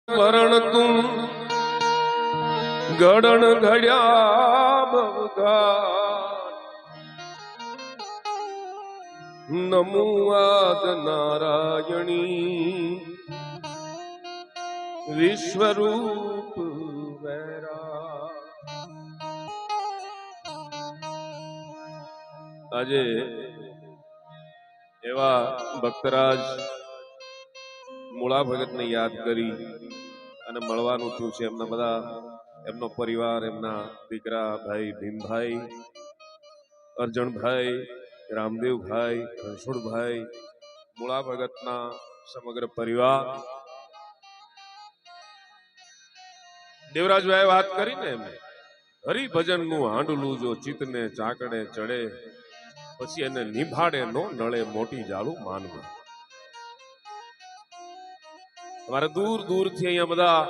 મરણ તું ગળણ ઘડ્યા બવઘાટ નમો આદ નારાયણી વિશ્વરૂપ વૈરા. આજે એવા ભક્તરાજ મૂળા ભગતને યાદ કરી અને મળવાનું થયું છે. એમના બધા એમનો પરિવાર, એમના દીકરા ભાઈ ભીમભાઈ, અર્જણભાઈ, રામદેવભાઈ, રણછોડભાઈ, મૂળા ભગતના સમગ્ર પરિવાર. દેવરાજભાઈ વાત કરીને એમને હરિભજનનું હાંડલું જો ચિત્તને ચાકડે ચડે પછી એને નિભાડે નો નળે મોટી જાળું માનવું. અમારે દૂર દૂરથી અહીંયા બધા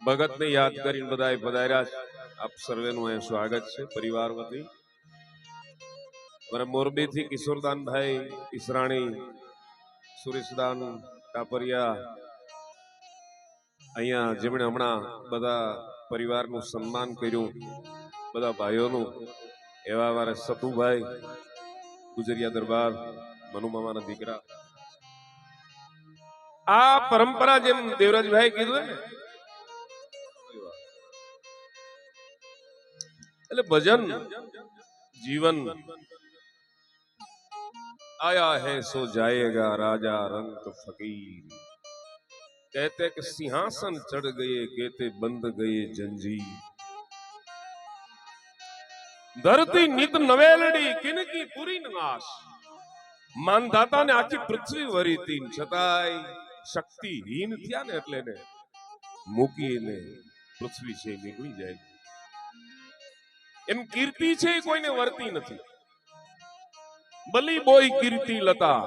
ભગતને યાદ કરીને બધા પધાર્યા છે. આપ સર્વેનું અહીં સ્વાગત છે પરિવાર વતી. અમારે મોરબીથી કિશોરદાનભાઈ ઈસરાણી, સુરેશદાન કાપરિયા, અહીંયા જેમણે હમણાં બધા પરિવારનું સન્માન કર્યું, બધા ભાઈઓનું, એવા અમારા સતુભાઈ ગુજરિયા દરબાર, મનુમામાના દીકરા. આ પરંપરા જેમ દેવરાજભાઈ કીધું ને, એટલે ભજન જીવન. આયા હૈ સો જાયેગા રાજા રંગ ફकीर, कहते कि सिंहासन चढ़ गए कहते बंद गए जंजीर. धरती नित नवेलड़ी किनकी पूरी नाश, માનધાતા ને આખી પૃથ્વી વરી તીન છતાંય શક્તિહીન થયા ને એટલે ને મૂકીને પૃથ્વી છે નીકળી જાય. એમ કીર્તિ છે કોઈને વર્તી નથી. બલી બોય કીર્તિ લતા,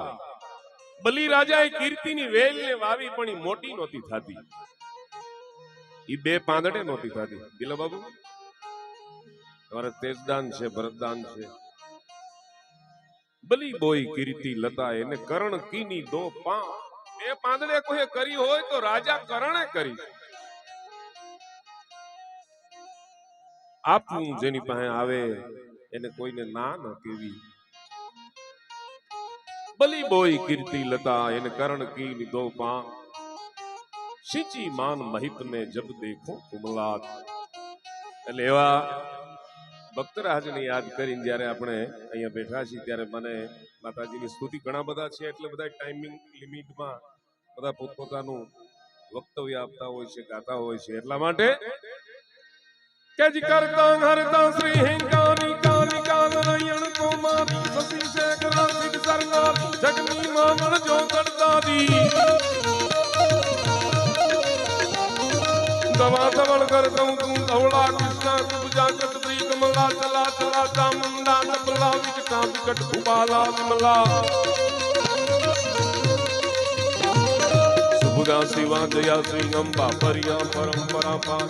બલી રાજાએ કીર્તિની વેલને વાવી પણ ઈ મોટી નહોતી થતી. ઈ બે પાંદડે નહોતી થતી. દિલા બાબુ તમારે તેજદાન છે, ભરતદાન છે. બલી બોય કીર્તિ લતા એને કરણ કીની દો પા. બે પાંદડે કોઈ કરી હોય તો રાજા કરણે કરી. આપવું જેની પાસે આવે એને કોઈને ના ન કેવી. બલી બોય કીર્તિ લતા એને કરણ કીની દો પા. સિંચી માન મહિત में जब देखो कुमलात. એટલે એવા ભક્તરાજને યાદ કરીને જ્યારે આપણે અહીંયા બેઠા છીએ ત્યારે મને માતાજીની સ્તુતિ ઘણા બધા છે એટલે બધા ટાઈમિંગ લિમિટમાં બધા પોતપોતાનું વક્તવ્ય આપતા હોય છે, ગાતા હોય છે. એટલા માટે કે જી કરતા હરતા શ્રી હિંકાની કાની કાલ નયન કુમારી સસી શેખરા સિદ્ધ સરનાર જગની માંગણ જો કરતાદી दवा दवल कर दऊं तू धवला कृष्णा कुबजा कट प्री कमला चला चला चामुंडा नबला विकटा विकट भूपाला विमला सुभगा शिवा जया श्री अंबा परिया परंपरा पाल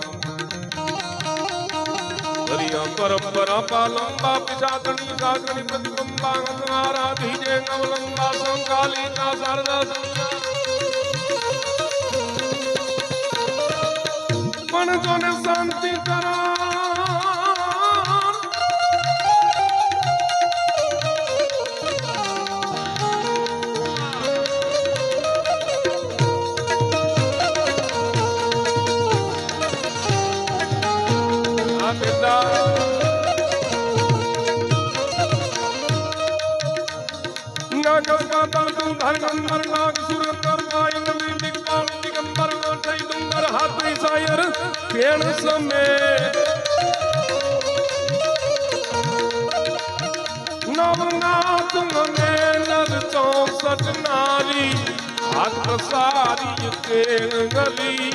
परिया परंपरा पालंबा पिशाचनी सागणी प्रतिबंबा आराधी जय नवलंबा संकाली का शारदा પણ જોને શાંતિ કરા. આ બેટા ના કસકાતા તું ધરગંબર નાગ સુરંદર ગાય નવી દિગ્પાલ દિગંબર ગોઠઈ ડુંગર હાથરી સાયર કેણ સમે નવનાથ મને નર 64 નારી હાથ સારી કે ગલી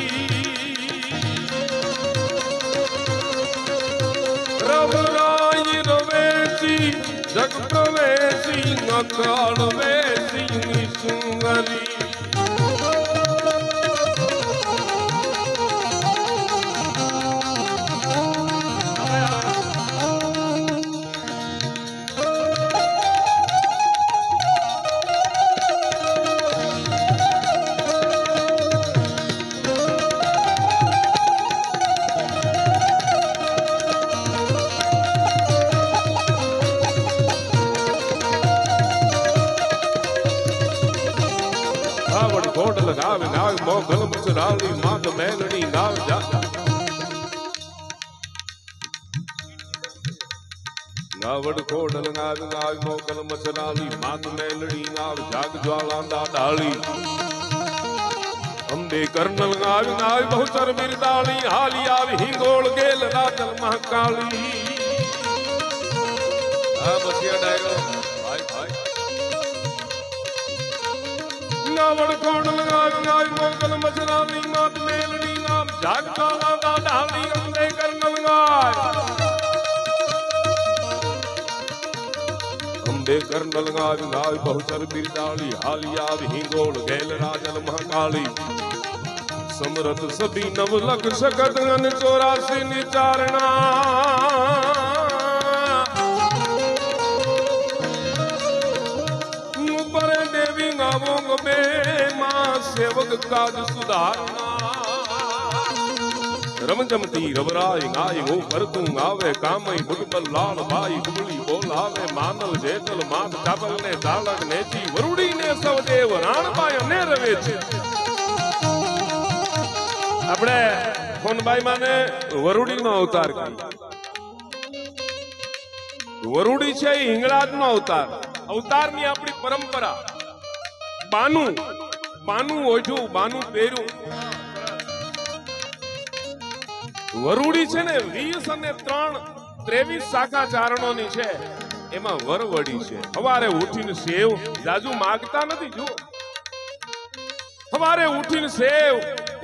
રવરાય રવેસી જગ પ્રવેશી નકાળ વેસી નિસુંગરી. મોગલ મચરાલી માત મેલડી ગાવ જા ગાવડ ખોડલ ગાવ ગાવ મોગલ મચરાલી માત મેલડી ગાવ જાગ જ્વાલા દાડાળી અંબે કર્નલ ગાવ ગાવ બહુચર બિરદાળી હાલી આવી હિંગોળ ગેલ રાજલ મહાકાળી આ બસિયા ડાયરો ભાઈ ભાઈ ગાવડ ખોડલ ગાવ ગાવ મોગલ મચરાલી માત મેલડી ગાવ જાગ જ્વાલા દાડાળી અંબે કર્નલ ગાવ અંબે કર્નલ ગાવ ગાવ બહુચર બિરદાળી હાલી આવી હિંગોળ ગેલ રાજલ મહાકાળી સમરથ સભી નવલખ સગત અન 84 નિચારણા પરે દેવી ગાવોંગ બે માં સેવક કાજ સુધારણા રમજમતી રવરાય ગાય હું કરતું આવે કામય મુગબલ લાલ ભાઈ બુગલી બોલાવે માનલ જેતલ માત કાબલ ને તાળક નેચી વરુડી ને સવદેવ રાણબાઈ અને રવે છે આપણે ફોનબાઈ માને વરુડી નો અવતાર કરી વરુડી છે હિંગળાજ નો અવતાર ની આપણી પરંપરા બાનું ઓઢું બાનું પહેર્યું વરુડી છે ને 20 અને 3 23 શાખા ચારણોની છે એમાં વરવડી છે સવારે ઉઠીને સેવ જાજુ માગતા નથી જો સવારે ઉઠીને સેવ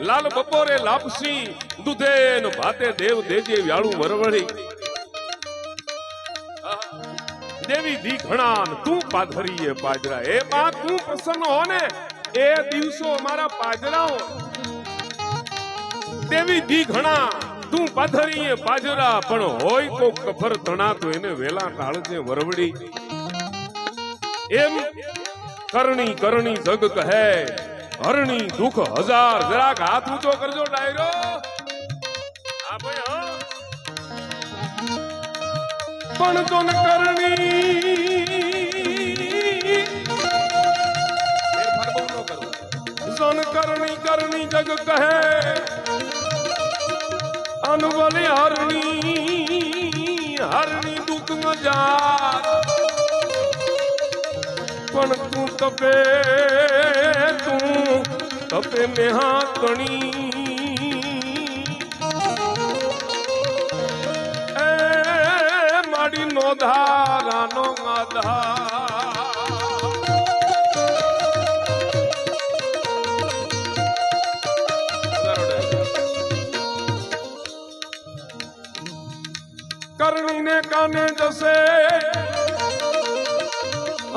લાલ બપોરે લાપસી દૂધે ને ભાતે દેવ દેજે વ્યાળું વરવડી દેવી દી ઘણા તું પાધરીએ પાજરા એ માં તું પ્રસન્ન હો ને એ દિવસો અમારા પાજરા હો દેવી દી ઘણા તું પાધરીએ પાજરા પણ હોય કો કફર તણા તો એને વેલા ટાળજે વરવડી એમ કરણી કરણી જગ કહે હરણી દુઃખ હજાર જરાક હાથ ઊંચો કરજો ડાયરો આ ભાઈ હા પણ તો ન કરણી ફેરફાર બહુ ન કરો જન કરણી કરણી જગ કહે અનવલી હરણી દુઃખ ન જા પણ તું તપે મેહા કણી એ માડી નો ધારાનો કરણી ને કાને જશે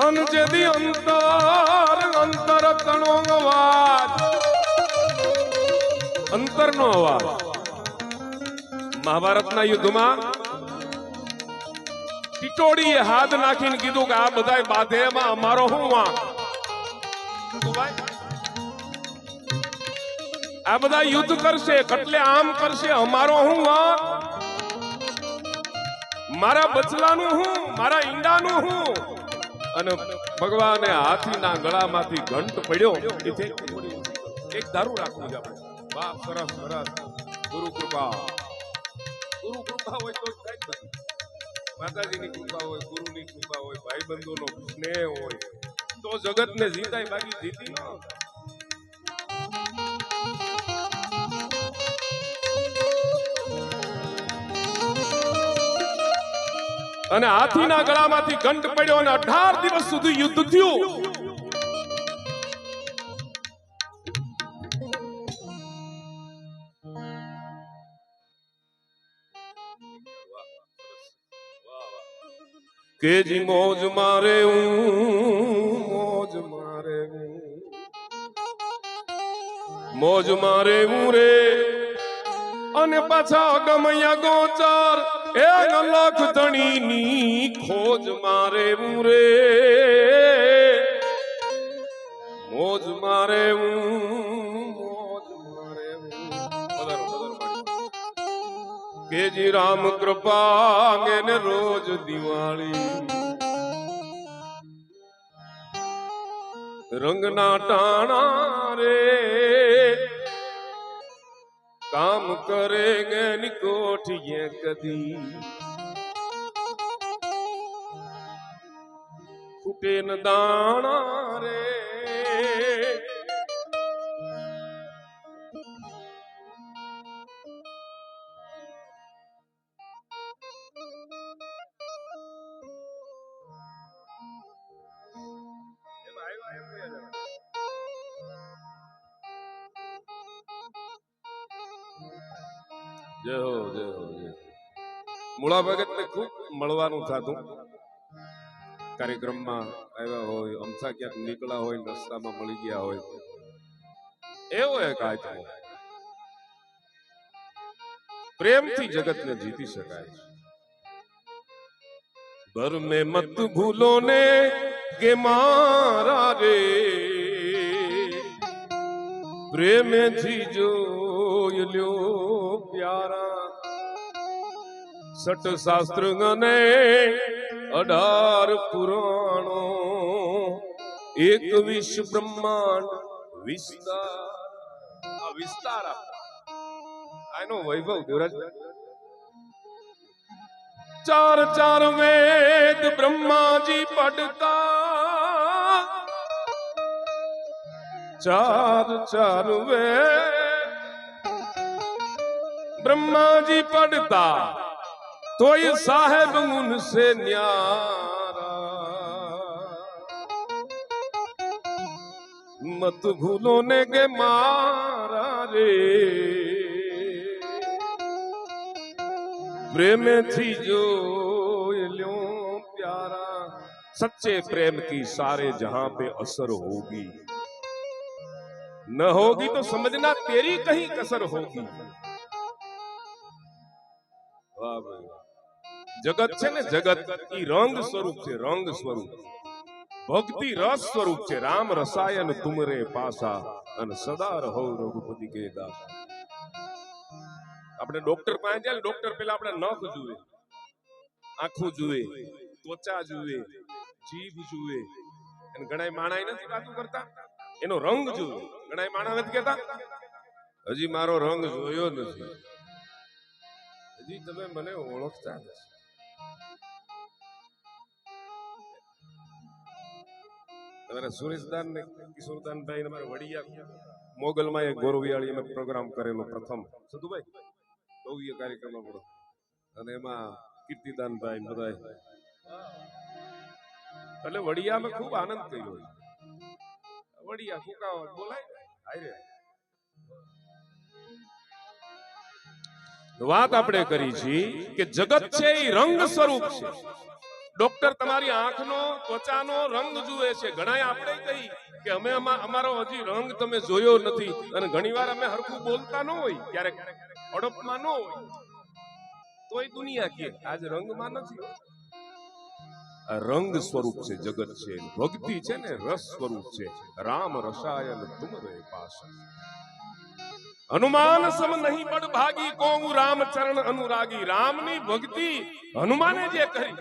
અનજેદી અંતર તણો અવાજ અંતરનો અવાજ મહાભારતના યુદ્ધમાં ટીટોડીએ હાથ નાખીને કીધું કે આ બધાય બાધે એમાં અમારો શું વાંક આ બધા યુદ્ધ કરશે કટલે આમ કરશે અમારો શું વાંક મારા બચલાનું હું મારા ઈંડાનું હું અને ભગવાને હાથીના ગળામાંથી ઘંટ પડ્યો એક ધારું રાખવું છે આપણે વાહ સરસ સરસ ગુરુ કૃપા હોય તો કઈ નથી માતાજીની કૃપા હોય ગુરુની કૃપા હોય ભાઈબંધોનો સ્નેહ હોય તો જગતને જીતાય બાકી જીતી ન અને હાથીના ગળામાંથી ઘંટ પડ્યો અને 18 દિવસ સુધી યુદ્ધ થયું કેજી મોજ મારે રે અને પાછા ગમૈયા ગોચર એ લખ ધણીની ખોજ મારે રે મોજ મારે કેજી રામ કૃપા ને રોજ દિવાળી રંગના ટાણા રે काम करेंगे निकोठिए कदी फूटे न दाना रे जय हो जय हो जय मूळा भगत ने खूब મળવાનું થાતું કાર્યક્રમમાં આવ્યા હોય અમથા ક્યાંક નીકળ્યા હોય રસ્તામાં મળી ગયા હોય એવો એક આત્મો પ્રેમથી જગતને જીતી શકાય છે घर में मत भूलो ने के मारा रे प्रेम थी जो ल्यो प्यारा सट शास्त्र ने 18 पुराणो एक विश्व ब्रह्मांड विस्तार विस्तार आनो वैभव देवराज चार चार वेद ब्रह्मा जी पढ़ता चार चार वेद ब्रह्मा जी पढ़ता तो ये साहेब उनसे न्यारा मत भूलो ने के मारा रे प्रेम थी जो ल्यो प्यारा सच्चे प्रेम की सारे जहां पे असर होगी न होगी तो समझना तेरी कहीं कसर होगी वाह भाई जगत छे ने जगत ई रंग स्वरूप छे रंग स्वरूप भक्ति रस स्वरूप छे राम रसायन तुमरे पासा अन सदा रहो रघुपति के दासा આપણે ડોક્ટર પાસે જાય ડોક્ટર પેલા આપણે નખ જુએ આંખો જુએ ત્વચા જુએ જીભ જુએ અને ઘણા માણાઈ નથી વાતું કરતા એનો રંગ જુએ ઘણા માણા નથી કહેતા હજી મારો રંગ જોયો નથી હજી તમે મને ઓળખતા નથી તમારા સુરેશદાન ને કિશોરદાનભાઈ અમારા વડિયા મોગલમાં એક ગોરવિયાળી અમે પ્રોગ્રામ કરેલો પ્રથમ સદુભાઈ ભવ્ય કાર્યક્રમ આપણો અને એમાં કીર્તિદાનભાઈ બધા એટલે વડિયામાં ખૂબ આનંદ કર્યો વડિયા ફૂકાવટ બોલાય હાય વાત આપણે કરી છે કે જગત છે એ રંગ સ્વરૂપ છે ડોક્ટર તમારી આંખનો ત્વચાનો રંગ જુએ છે ઘણા આપણે કહી કે અમે અમારો હજી રંગ તમે જોયો નથી અને ઘણીવાર અમે હરખું બોલતા ન હોય ક્યારેક અડપમાં ન હોય તોય દુનિયા કે આજ રંગમાં નથી આ રંગ સ્વરૂપ છે જગત છે ભક્તિ છે ને રસ સ્વરૂપ છે રામ રસાયન તુમરે પાસ હનુમાન સમ નહીં બડ ભાગી કોઉ રામ ચરણ અનુરાગી રામની ભક્તિ હનુમાને જે કરી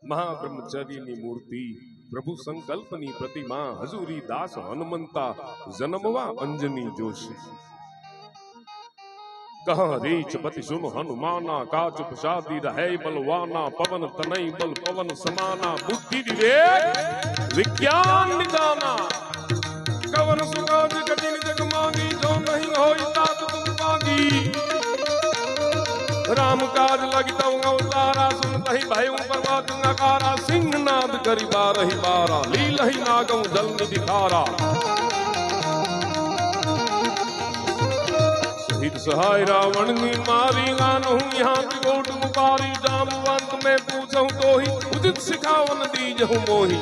મહાબ્રહ્મચારીની મૂર્તિ પ્રભુ સંકલ્પની પ્રતિમા હજુરી દાસ હનુમંતા જન્મવા અંજની જોશી कहा रीच पति सुन हनुमाना काच प्रसादी रहे बलवाना पवन तनई बल पवन समाना बुद्धि विवेक विज्ञान निदाना कवन सुकाज कठिन जग मांगी जो नहीं होई तात तुम मांगी राम काज लगता अवतारा सुन तही भयउ पर्वत नकारा सिंह नाद करी बारही बारा लीलही नागौ जल निधिखारा सहाय रावण की मारी गानू यहाँ की गोट मुकारी जामवंत में पूछूं तो ही उदित सिखावन दीजहु मोही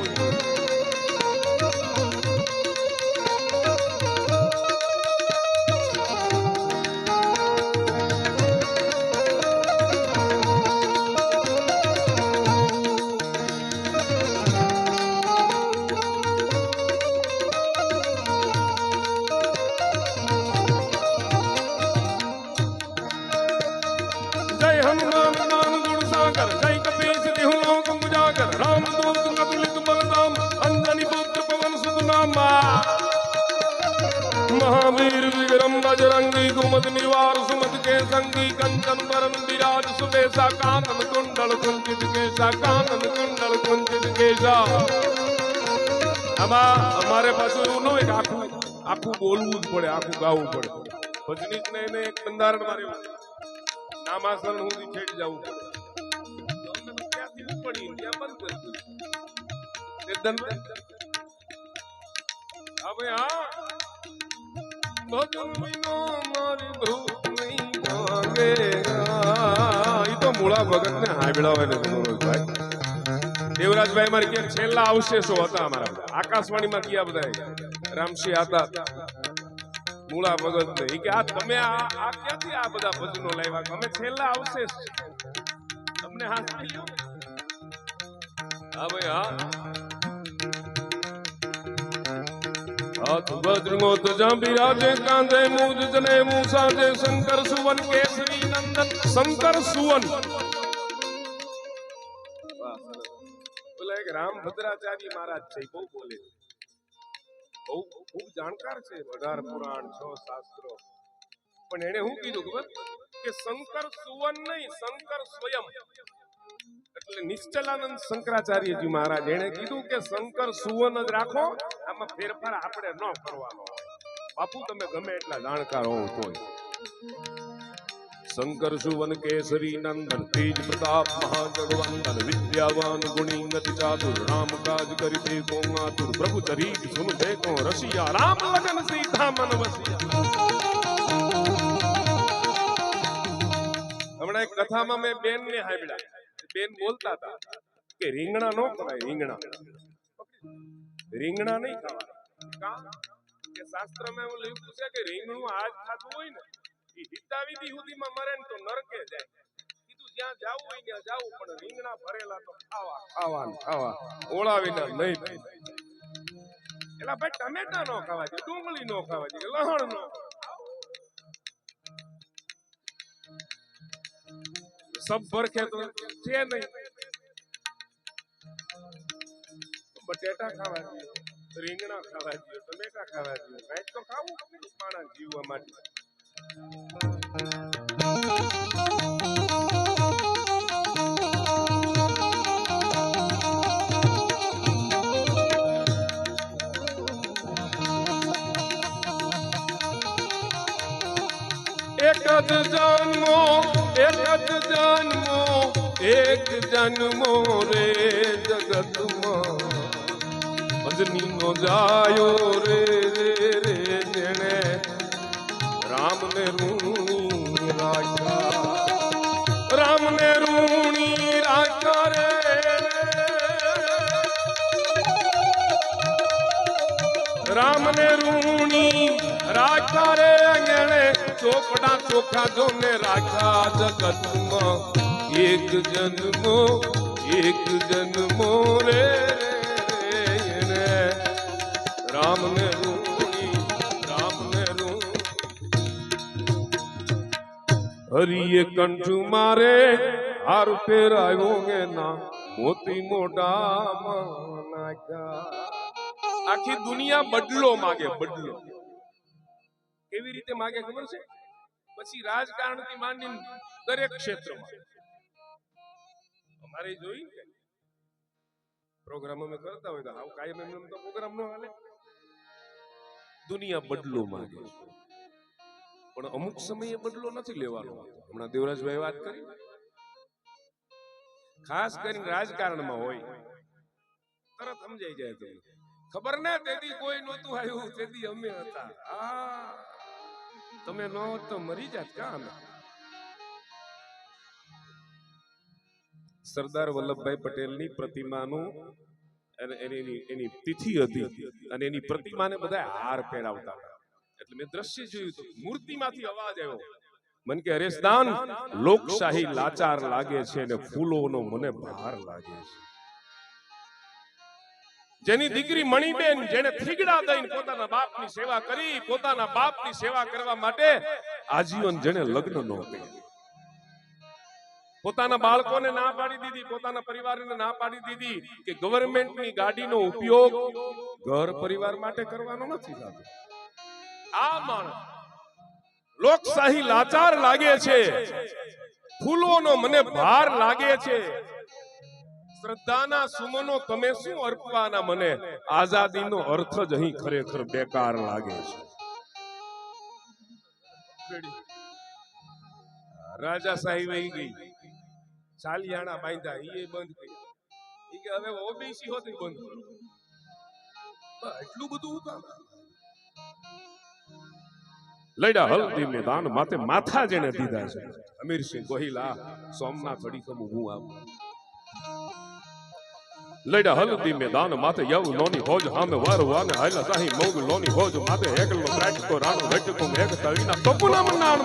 हनुमान गुण सागर जय कपीस देहु लोक मुजागर राम दूत अतुलित बलधाम महावीर विक्रम बजरंगी कुमद निवार सुमद के संगी कंचन बरन विराज सुबेसा कानन कुंडल कुंचित केसा कानन कुंडल कुंचित केसा અમારે પાછું એવું ન હોય કે આખું બોલવું જ પડે, આખું ગાવું પડે. ભજની જ નહીં ને એક બંધારણ મારે નામાસન સુધી છેડી જવું પડે. ત્યાંથી ઉપડી ત્યાં બંધ કરી હવે હા ભજન વિનો મારી ભૂખ નહીં લાગે. ઈ તો મૂળા ભગત ને હાંભળાવે ને ભાઈ. દેવરાજભાઈ મારી કે છેલ્લા અવશેષો હતા અમારા બધા આકાશવાણીમાં કયા બધા રામસિંહ હતા મૂળા ભગત ને કે આ તમે આ ક્યાંથી આ બધા ભજનો લાવ્યા? અમે છેલ્લા અવશેષ તમને હાથ મળ્યો. હા ભાઈ હા હાથ વજ્રમો તો જાંબીરાજે કાંધે મૂજ જને મૂસાજે શંકર સુવન કેસરી નંદન શંકર સુવન. રામ ભદ્રાચાર્ય મહારાજ છે, બહુ બોલે, બહુ ખૂબ જાણકાર છે, 18 પુરાણ 6 શાસ્ત્રો. પણ એને શું કીધું ખબર કે શંકર સુવન નહીં, શંકર સ્વયં. એટલે નિશ્ચલાનંદ શંકરાચાર્યજી મહારાજ એને કીધું કે શંકર સુવન જ રાખો, આમાં ફેરફાર આપણે ન કરવાનો. બાપુ તમે ગમે એટલા જાણકાર હોવ તોય. શંકર સુવન કેસરી નંદન તેજ પ્રતાપ મહાજગવંદન વિદ્યાવાન ગુણી ગતિ ચાતુર રામ કાજ કરી દે કો આતુર પ્રભુ ચરિત સુન દેખો રસિયા રામ લગન સીતા મન વસિયા. હમણાં એક કથામાં મેં બેન ને હાંભળ્યા. બેન બોલતા હતા કે રીંગણા નો ખવાય, રીંગણા નહીં ખાવાના. કે શાસ્ત્રમાં એવું લખ્યું છે કે રીંગણું આજ ખાધું હોય ને હિતાવિધિ સુધીમાં મરે ને તો નરકે જાય. કીધું જ્યાં જાવું હોય ત્યાં જાવું, પણ રીંગણા ભરેલા તો ખાવા ઓળાવીને નહીં. એટલે ભાઈ ટમેટા નો ખાવા જોઈએ, ડુંગળી નો ખાવા જોઈએ, લહણ નો, સબ ભરખે તો છે નહીં. બટેટા ખાવા જોઈએ, રીંગણા ખાવા જોઈએ, ટમેટા ખાવા જોઈએ, કાંઈક તો ખાવું માણસ જીવવા માટે. એક જ જન્મો એક જન્મો રે જગતમાં ભજની નો જાયો રે રે જેણે રામને રૂણી રાખ્યા, રામને રૂણી રાખ્યા રે, રામને રૂણી રાખ્યા રે. એને ચોપડા ચોખા જોને રાખ્યા જગતમાં. એક જન્મો રે એને રામને રૂણી, રામને હરિએ કંઠ મારે હાર ફેરાયો કે ના મોતી મોઢામાં નાખ્યા. આખી દુનિયા બદલો માગે, બદલો. કેવી રીતે માગે ખબર છે? પછી રાજકારણ થી માંડીને દરેક ક્ષેત્રમાં. અમારે જોઈ પ્રોગ્રામ અમે કરતા હોય તો આવું કાયમ એમ તો પ્રોગ્રામ નો હાલે. દુનિયા બદલો માંગે, પણ અમુક સમયે બદલો નથી લેવાનો. હમણાં દેવરાજભાઈ વાત કરી, ખાસ કરીને રાજકારણમાં હોય તરત સમજાઈ જાય. તો ખબર ને તેથી કોઈ નહોતું આવ્યું, તેથી અમે હતા. તમે ન હોત તો મરી જાત કા અમે. સરદાર વલ્લભભાઈ પટેલની પ્રતિમાનું એની તિથિ હતી અને એની પ્રતિમાને બધા હાર પહેરાવતા હતા. એટલે મેં દ્રશ્ય જોયું તો મૂર્તિમાંથી અવાજ આવ્યો, મન કે હરેશદાન લોકશાહી લાચાર લાગે છે અને ફૂલોનો મને ભાર લાગે છે. જેની દીકરી મણીબેન જેને થીગડા દઈને પોતાના બાપની સેવા કરી, પોતાના બાપની સેવા કરવા માટે આજીવન જેને લગ્ન ન કર્યા, પોતાના બાળકોને ના પાડી દીધી, પોતાના પરિવારને ના પાડી દીધી કે ગવર્નમેન્ટની ગાડીનો ઉપયોગ ઘર પરિવાર માટે કરવાનો નથી થતો. આ માણસ લોકશાહી લાચાર લાગે છે, ફૂલોનો મને ભાર લાગે છે, શ્રદ્ધાના સુમનો તમે શું અર્પવાના મને, આઝાદીનો અર્થ જ અહીં ખરેખર બેકાર લાગે છે. રાજાશાહી વહી ગઈ, ચાલિયાણા બાંધ્યા એ બંધ કર્યા, ઈ કે હવે ઓબીસી હોતી બંધ કરો. એટલું બધું કામ લડ્યા હલ્દી મેદાન માથે માથા જેને દીધા છે. અમીરસિંહ ગોહિલા સોમનાથ અડીખમ હું આવું લડ્યા હલ્દી મેદાન માથે યવ લોની હોજ હામે વારવાને હાયલા સાહી મોગ લોની હોજ માથે એકલો પ્રાટકો રાણો વેટકો મેઘ તળીના તપુના મનાણ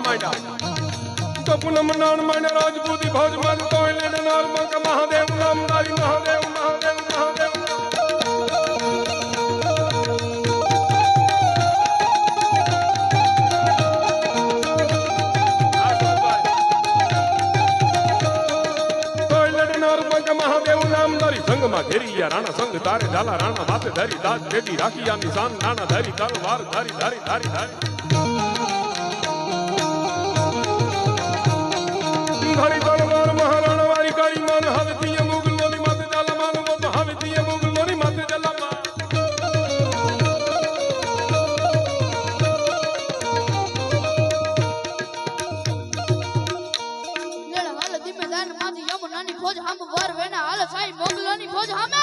માંડ્યા રાજપૂતી ભોજ માં કોઈલે નાર મંક મહાદેવ નામદારી મહાદેવ મહાદેવ મહાદેવ સંગમાં ઘેરિયા રાણા સંગ તારે ઝાલા રાણા માથે ધરી દાદ દેતી રાખિયા નિશાન નાના ધરી તલવાર ધરી ધરી ધરી ધરી ધરી તલવાર મહારાણા વારી કાળી માન હવતીય મુગલોની માથે ઝાલા માન મોત હવતીય મુગલોની માથે ઝાલા માન લેડા હાલ ધીમે દાન માથી યમુનાની ફોજ હામ વાર વેના હાલ સાઈ મોગલોની ફોજ હામે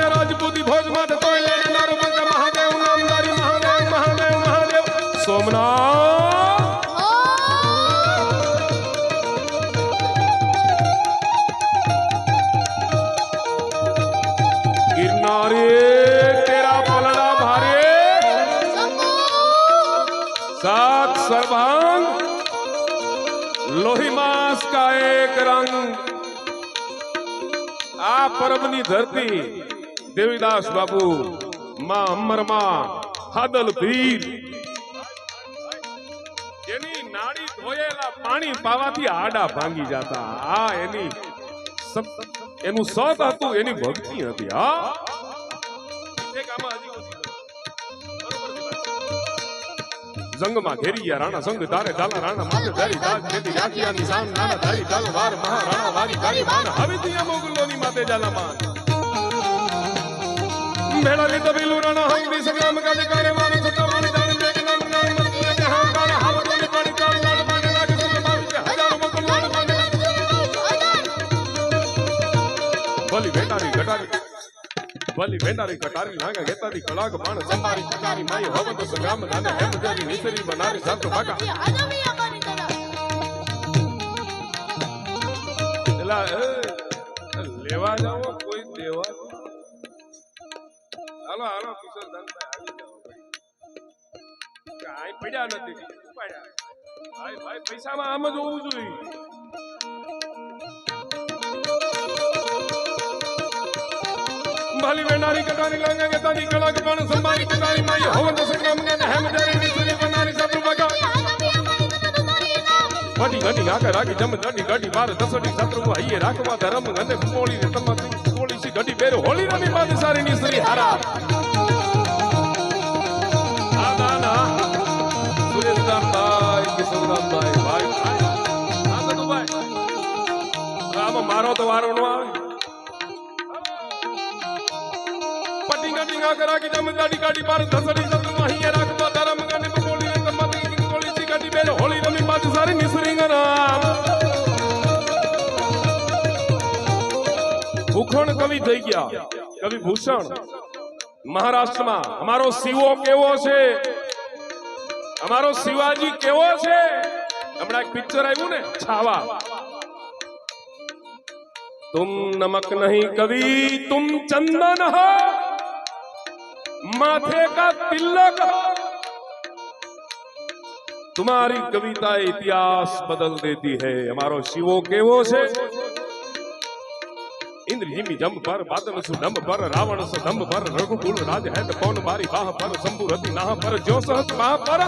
રાજપૂતી ભોજ માટે તોય લેને નારો બંકા મહાદેવ નામદારી મહાદેવ મહાદેવ મહાદેવ સોમનાથ गिरनारे तेरा पलड़ा भारे सात सर्वांग लोही मास का एक रंग आ परबनी धरती देवीदास बाबू मां अमर मां हादल भीर જેની નાડી ધોયેલા પાણી પાવાથી આડા ભાંગી જતા આ એની એનું સત હતું, એની ભક્તિ હતી. હા એક આમાં હજી જંગમાં ઘેરિયા રાણા સંગ તારે ઝાલા રાણા માથે ધરી દાદ દેતી રાખિયા નિશાન નાના ધરી તલવાર મહારાણા વારી કાળી માન હવેતીયા મોગલોની માથે ઝાલા માન મેળા લીધો બિલુ રાણા હંગી સંગ્રામ કાજે કારે મારે સત્તા મારી દાણ બેગ નામ નામ મંત્રી કે હા કાળા હાવડોની પાડી કાળ લાલ પાડે લાગે સુને મારી હજારો મોગલોન પાડે ભલી ભેટારી કટારી નાગા ગેતારી કળાક બાણ સંભારી કટારી માઈ હોવત સંગ્રામ દાને હેમ જરી નિસરી બનારી સંત બાકા એલા લેવા જાવો કોઈ દેવા હાલો હાલો કિશોર ધનભાઈ કાઈ પડ્યા નથી ઉપાડ્યા ભાઈ ભાઈ પૈસામાં આમ જ હોવું જોઈએ. ભાલી વેનારી કટારી લાંગા ગેતારી કળાક બાણ સંભારી કટારી માઈ હોવત સંગ્રામ દાને હેમ જરી નિસરી બનારી સંત બાકા ઘટી ઘટી આકે રાખી જમ ઘટી ઘટી બાર દસડી શત્રુ હૈયે રાખવા ધર્મ ગને કોળી ને તમારી કોળી સી ઘટી બેરો હોલી રમી બાદ સારી નિસરી હારા આના સુરેશરામભાઈ કિશોરરામભાઈ ભાઈ આ સદુભાઈ આમાં મારો તો વારો નો આવે પટી ઘટી આકે રાખી જમ ઘટી ઘટી બાર દસડી શત્રુ હૈયે રાખવા ધર્મ ગને કોળી ને તમારી કોળી સી ઘટી બેરો હોલી રમી બાદ સારી નિસરી ભૂખણ કવિ થઈ ગયા કવિ ભૂષણ. મહારાષ્ટ્રમાં અમારો શિવો કેવો છે, અમારો શિવાજી કેવો છે. હમણાં એક પિક્ચર આવ્યું ને છાવા, तुम नमक नहीं कवि तुम चंदन हो, माथे का तिलक हो, तुम्हारी कविता इतिहास बदल देती है. हमारो शिवो केवो छे इंद्र जिमी जंब पर बादल सुडंब पर रावण सदंब पर रघुकुल राज है कौन बारी बाह पर शंभु रति नाह पर जो सहत बाह पर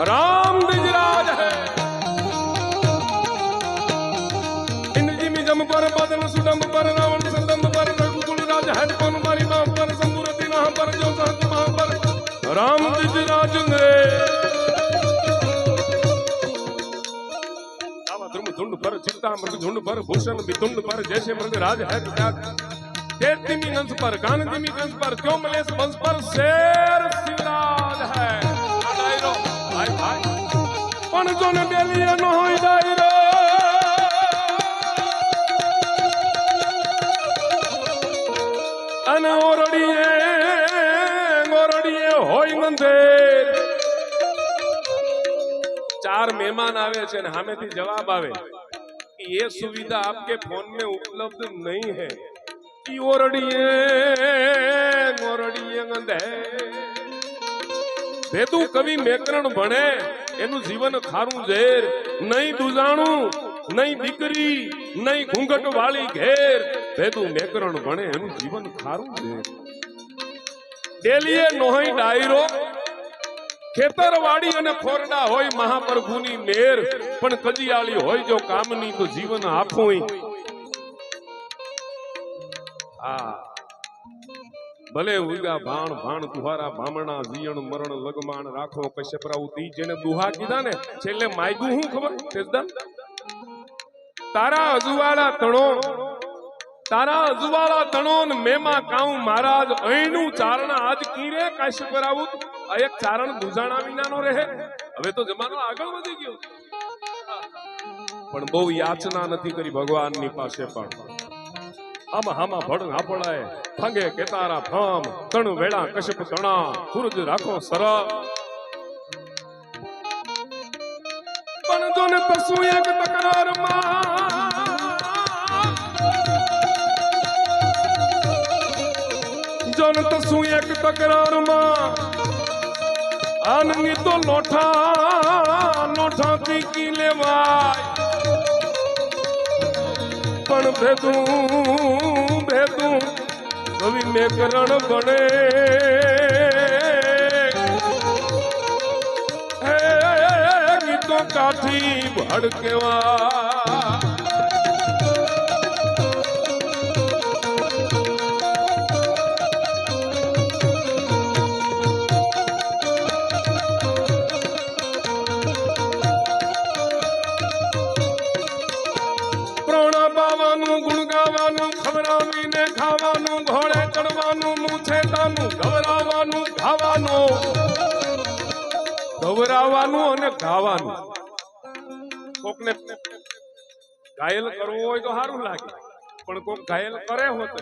राम द्विजराज है इंद्र जिमी जंब पर बादल सुडंब पर रावण सदंब पर रघुकुल राज है कौन बारी बाह पर शंभु रति नाह पर जो सहत बाह पर राम द्विजराज ने धुंड पर चिंता मृग झुंड पर भूषण वितुंड पर जैसे मृग राज है तिमी कंस पर कान तिमी कंस पर क्यों मलेश वंश पर शेर सिराज है डायरो भाई भाई पण जो ने बेलिया न होई डायरो अन ओरડીએ होई मंदिर चार मेहमान आवे छे ने सामेथी जवाब आवे कि ये सुविधा आपके फोन में उपलब्ध नहीं है कि ओरડીએ गंधे भेदू कवि मेकरण भणे एनु जीवन खारू झेर नहीं दूजाणू नहीं दीकरी नहीं घूंघट वाली घेर भेदू मेकरण भणे एनु जीवन खारू झेर डेलीए नोहई डायरो खेतरवाड़ी અને ખોરડા હોય મહાપ્રભુની મેર પણ કજિયાળી હોય જો કામની તો જીવન આખું આ ભલે ઉગા ભાણ ભાણ તુહારા ભામણા જીયણ મરણ લગમાણ રાખો કશ્યપરાવતી જેને દુહા કીધા ને છેલ્લે માયગું હું ખબર તેજદાન તારા અજવાળા તણો ને મેમા કાઉ મહારાજ અહીંનું ચારણ આજ કીરે કશ્યપરાવત આ એક ચારણ દુજાણા વિનાનો રહે હવે તો જમાનો આગળ વધી ગયો પણ બહુ યાચના નથી કરી ભગવાનની પાસે પણ હામા ભડ આપડાય ફંગે કેતારા ફમ તણુ વેડા કશ્યપ તણા સૂરજ રાખો સર પણ જો ને તસુ એક તકરારમાં જોન તસુ એક તકરારમાં આનની તો લોઠા પીકી લેવાય પણ ભેદું કવિ મેકરણ બને હે ગીતો કાઠી ભડકેવા ગુણ ગાવાનું ખવડાવીને ખાવાનું ઘોડે ચડવાનું મૂછેતાનું ગવરાવાનું અને ગાવાનું કોકને ઘાયલ કરવું હોય તો સારું લાગે પણ કોક ઘાયલ કરે હોત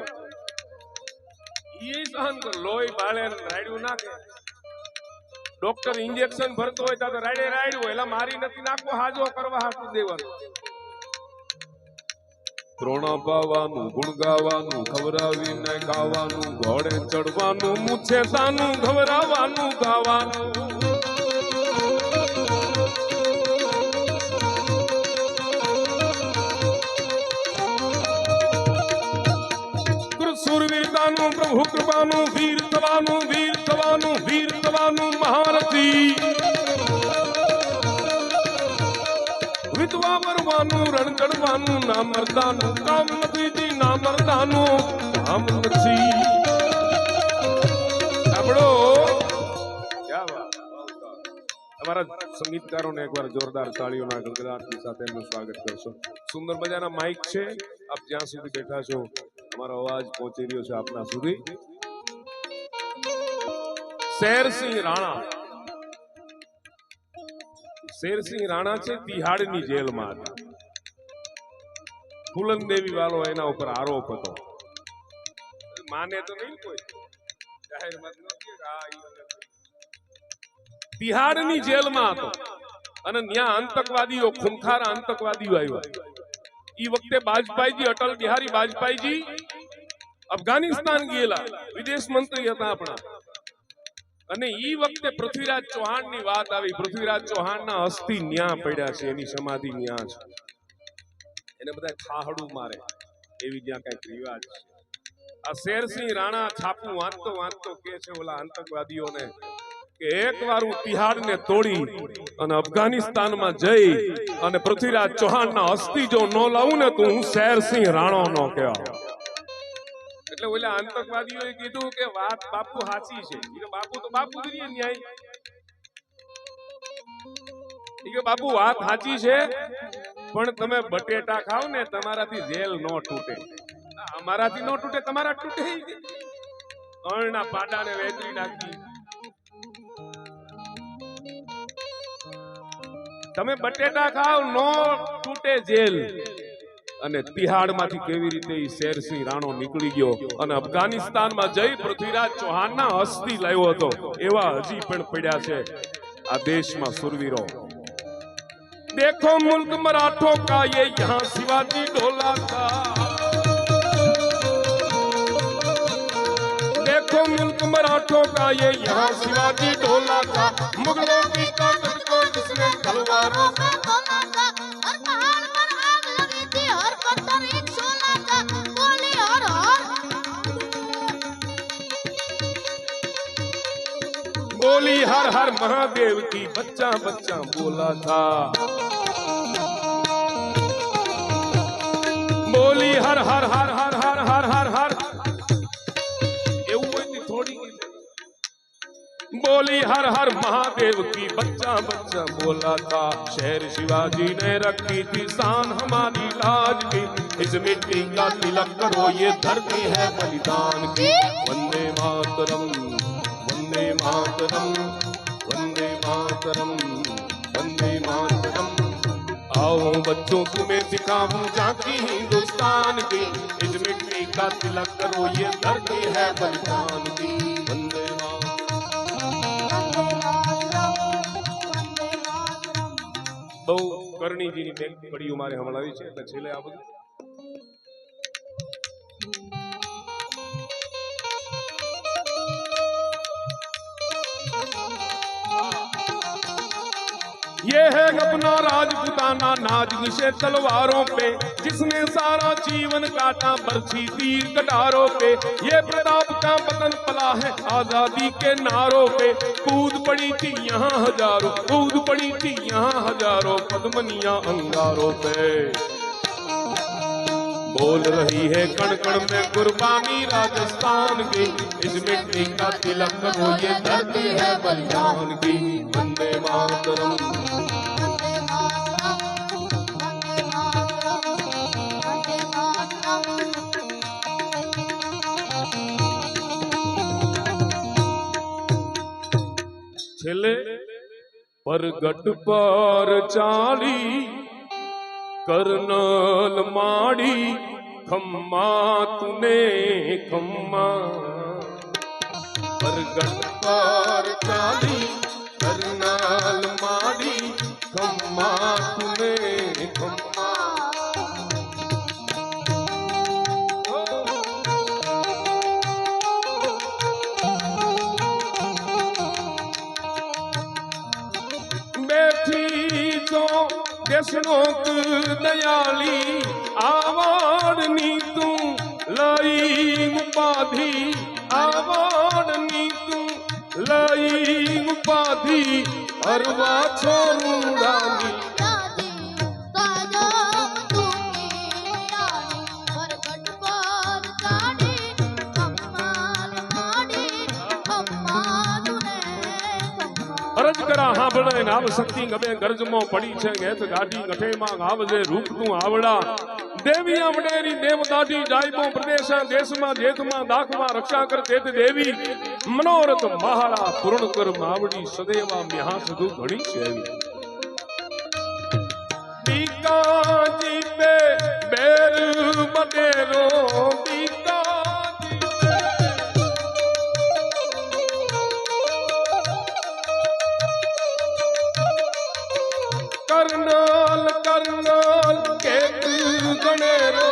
ઈ સહન કર લોહી બાળે રાડ્યું નાખે ડોક્ટર ઇન્જેક્શન ભરતો હોય તો રાડે રાડ્યું એલા મારી નથી નાખવું હાજો કરવા હાથું દેવાનું ત્રોણા પાવાનું ગુણ ગાવાનું ખવરાવીને ગાવાનું ઘોડે ચડવાનું મૂછેતાનું ઘવરાવાનું ગાવાનું સુરવીરતાનું પ્રભુ કૃપાનું વીર થવાનું મહારથી વિધવા મરવાનું રણ ચડવાનું ના મરદાનું કામ નથી જી ના મરદાનું કામ નથી સાંભળો અમારા સંગીતકારોને એકવાર જોરદાર તાળીઓના ગડગડાટની સાથે એમનું સ્વાગત કરશો સુંદર મજાના માઇક છે આપ જ્યાં સુધી બેઠા છો અમારો અવાજ પહોંચી રહ્યો છે આપના સુધી શેરસિંહ રાણા છે તિહાડની જેલમાં હતા ફૂલન દેવી વાળો એના ઉપર આરોપ હતો માને તો નહીં કોઈ જાહેરમાં તિહાડની જેલમાં હતો અને ત્યાં આતંકવાદીઓ ખૂંખારા આતંકવાદીઓ આવ્યા ઈ વખતે વાજપેયીજી અટલ બિહારી વાજપેયીજી અફઘાનિસ્તાન ગયેલા વિદેશ મંત્રી હતા આપણા અને ઈ વખતે પૃથ્વીરાજ ચૌહાણની વાત આવી પૃથ્વીરાજ ચૌહાણના અસ્થિ ન્યા પડ્યા છે એની સમાધિ ન્યા છે એને બધા ખાહડું મારે એવી ત્યાં કઈક રિવાજ છે. આ શેરસિંહ રાણા છાપું વાંચતો વાંચતો કે છે ઓલા આતંકવાદીઓને કે એકવાર હું તિહાડને તોડી અને અફઘાનિસ્તાનમાં જઈ અને પૃથ્વીરાજ ચૌહાણના અસ્થિ જો ન લાવું ને તો હું શેરસિંહ રાણો નો કહેવાય. એટલે ઓલા આતંકવાદીઓએ કીધું કે વાત બાપુ સાચી છે. કે બાપુ તો બાપુ જ રહીએ ન્યાય. કે બાપુ વાત સાચી છે પણ તમે બટેટા ખાવ ને તમારાથી રેલ નો તૂટે. અમારાથી નો તૂટે તમારા તૂટે. અણના પાડાને વેતરી નાખી. તમે બટેટા ખાવ નો તૂટે જેલ. અને તિહાડમાંથી કેવી રીતે શેરસિંહ રાણો નીકળી ગયો અને અફઘાનિસ્તાનમાં જઈ પૃથ્વીરાજ ચૌહાણના અસ્થિ લાવ્યો હતો. એવા હજી પણ પડ્યા છે આ દેશમાં સુરવીરો. देखो मुल्क मराठों का ये यहाँ शिवाजी डोला था. देखो मुल्क मराठों का ये यहाँ शिवाजी डोला था. मुगलों की ताकत को जिसने तलवारों से तोला था. हर पहाड़ पर आग लगी थी, हर पत्थर एक शोला था. बोली हर हर बोली हर हर महादेव की बच्चा बच्चा बोला था. बोली हर हर हर हर हर हर हर हर थोड़ी. बोली हर हर महादेव की बच्चा बच्चा बोला था. शहर शिवाजी ने रखी थी शान हमारी लाज की. इस मिट्टी का तिलक करो ये धरती है बलिदान की. वंदे मातरम वंदे मातरम वंदे मातरम वंदे मातरम. आओ बच्चों तुम्हें सिखाऊं झांकी हिंदुस्तान की. इस मिट्टी का तिलक करो ये धरती है बलिदान की. वंदे બહુ કરણીજીની બેન કડીઓ મારે હમણાવી છે એટલે છેલ્લે આ બધું. ये है अपना राजपुताना नाज निशे तलवारों पे. जिसने सारा जीवन काटा बरछी तीर कटारों पे. ये प्रताप का वतन पला है आजादी के नारों पे. कूद पड़ी थी यहाँ हजारों कूद पड़ी थी यहाँ हजारों पद्मनिया अंगारों पे. बोल रही है कण कण में कुर्बानी राजस्थान की. इस मिट्टी का तिलक करो ये धरती है बलिदान की. वंदे मातरम છેલ્લે પરગટ પર ચાલી कर्नल माड़ी खम्मा तूने खम्मा. परगट पर चाली कर्नल माड़ी खम्मा तूने खम्मा. बैठी जो देशनोक दयाली आवड़नी तू लई उपाधि. आवड़नी तू लई उपाधि हरवा छोरूडानी. અરજ કરા હાંભળે નાવ શક્તિ ગમે ગરજમો પડી છે ગેત ગાડી ગઠે માં ગાવજે રૂપ તું આવડા. દેવી આવડેરી દેવદાડી જાયબો પ્રદેશ દેશમાં જેતમાં દાખમાં રક્ષા કર તેત દેવી. મનોરથ મહાળા પૂર્ણ કર માવડી સદેવા મ્યા સુધુ ઘણી છે. બીકાજી પે બેર બડેરો कर्नल कर्नल के गणेरो.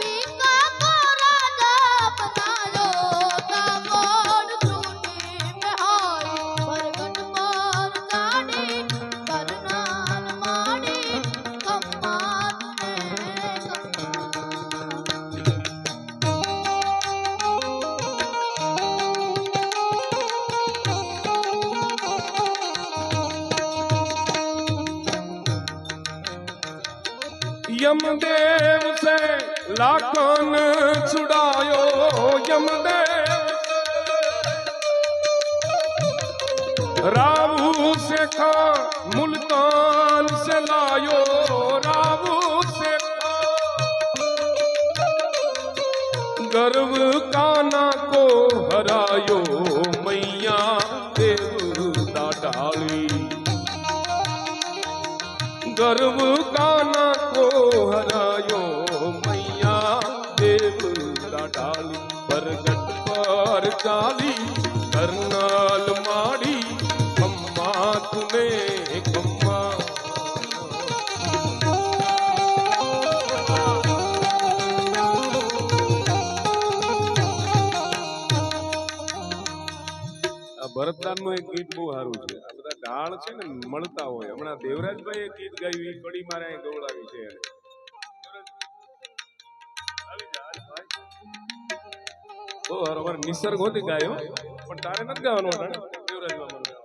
बीका को राजा बनायो कामोड़ टूटी में हाय. परगट पर चाड़ी करनाल माड़ी खम्मा तूने खम्मा. यमदेव से लाखन छुड़ायो यमदेव रावू से खा मुल्तान से लायो रावू से खा गर्व काना को हरायो मैया देवता डाली गर्व काना को हरायो मैया देवता डाली प्रगट पर चाली करनाल माड़ी खम्मा तुने खम्मा ભરતદાન નું એક ગીત બહુ સારું છે. આ બધા ઢાળ છે ને મળતા હોય. હમણાં દેવરાજભાઈ ગીત ગાયું એ કડી મારે અહીં ગવડાવી છે એને. બહુ સારું. અમારે નિસર્ગ હોતી ગાયો પણ તારે નથી ગાવાનું. દેવરાજભાઈ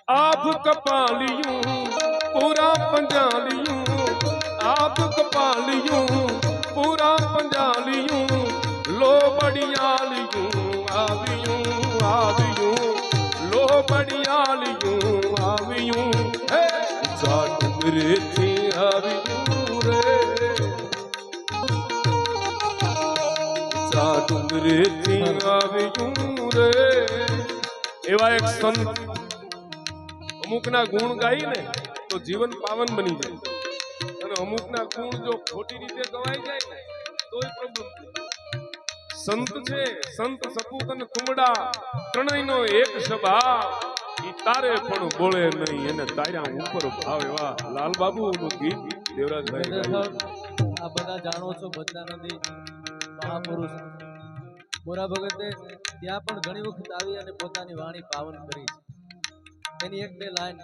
आप कपालियों पूरा पंजालियों आप कपालियों पूरा पंजालियों लो बड़ियालियों आवियों आवियों लो बड़ियालियों आवियों हे जाट मेरे थी आवियों रे जाट मेरे थी आवियों रे एवा एक संत અમુકના ગુણ ગાઈને તો જીવન પાવન બની જાય અને અમુકના ગુણ જો ખોટી રીતે ગવાઈ જાય ને તોય પ્રોબ્લેમ થાય. સંત છે સંત સપૂત અને કુમડા ત્રણેયનો એક સ્વભાવ ઈ તારે પણ બોલે નહીં એને તાર્યા ઉપર ભાવ. એવા લાલ બાબુનું ગીત દેવરાજભાઈ ગાયું. આ બધા જાણો છો બદલાનંદી મહાપુરુષ મોરા ભગતે ત્યાં પણ ઘણી વખત આવી અને પોતાની વાણી પાવન કરી છે. એની એક બે લાઈન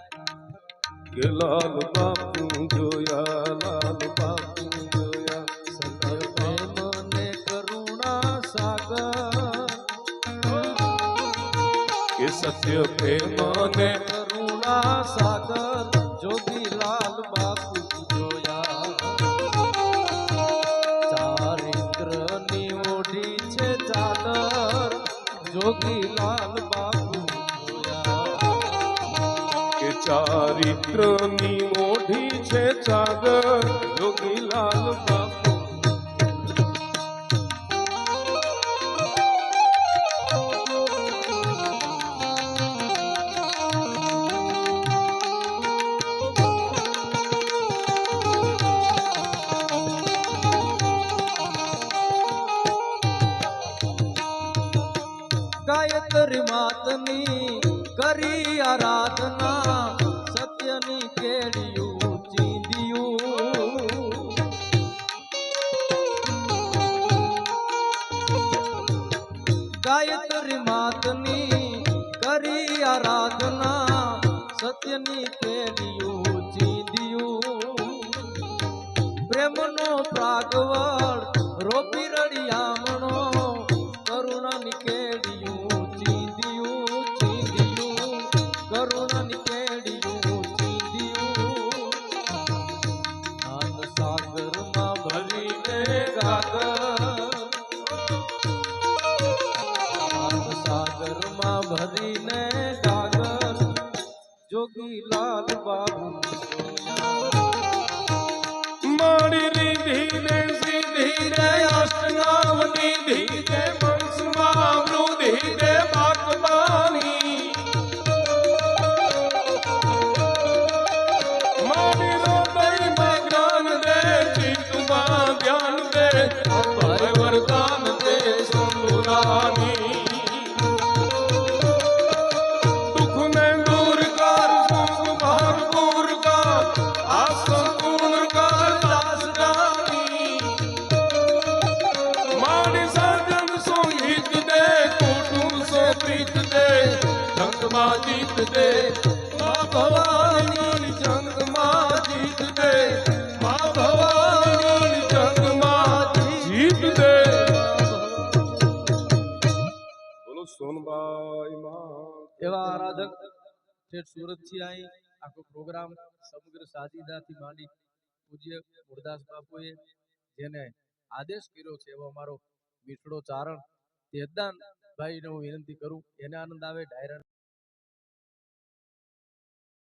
કે લાલ બાપુ જોયા લાલ બાપુ જોયા સત્ય પ્રેમ ને કરુણા સાગર કે સત્ય પ્રેમ ને કરુણા સાગર જોગી લાલ બાપુ જોયા ચારિત્ર ની ઓઢી છે ચાદર જોગી લાલ બાપુ ચારિત્રની મોઢી છે ચાદર જોગીલાલ બાપુ. ગાયત્રી માતની કરી આરાધના સત્યની કેડિયું ચીંદિયું ગાયત્રી માતની કરી આરાધના સત્યની કેડિયું ચીંદિયું પ્રેમનો પ્રાગવળ રોપી રડિયામણો કરુણાની કેડિયું ચીંદિયું ચીંદિયું કરુણાની કેડિયું ચીંદિયું આન સાગરમાં ભરીને ગાગર આન સાગરમાં ભરીને ગાગર જોગી લાલ બાબુ મારી રીધી ને સીધી રે અષ્ટનામ નિધિ તે વંશમાં વૃદ્ધિ તે બાકબાની મારી હૃદયમાં જ્ઞાન દે ચિત્તમાં ધ્યાન દે અભય વરદાન દે શંભુરાની દુઃખ ને દૂર કર સુખ ભરપૂર કર આ સંપૂર્ણ કર દાસરાની મારી સજન સો હિત દે કુટુંબ સો પ્રીત દે જંગમાં જીત દે મા ભવાની જંગમાં જીત દે મા ભવાની જંગમાં જીત દે. બોલો સોનબાઈ માં. એવા આરાધક ઠેઠ સુરત થી અહીં આખો પ્રોગ્રામ સમગ્ર સાજીદાથી માંડી પૂજ્ય મુરદાસ બાપુએ જેને આદેશ કર્યો છે એવો અમારો મીઠડો ચારણ તેજદાન ભાઈને હું વિનંતી કરું એને આનંદ આવે ડાયરા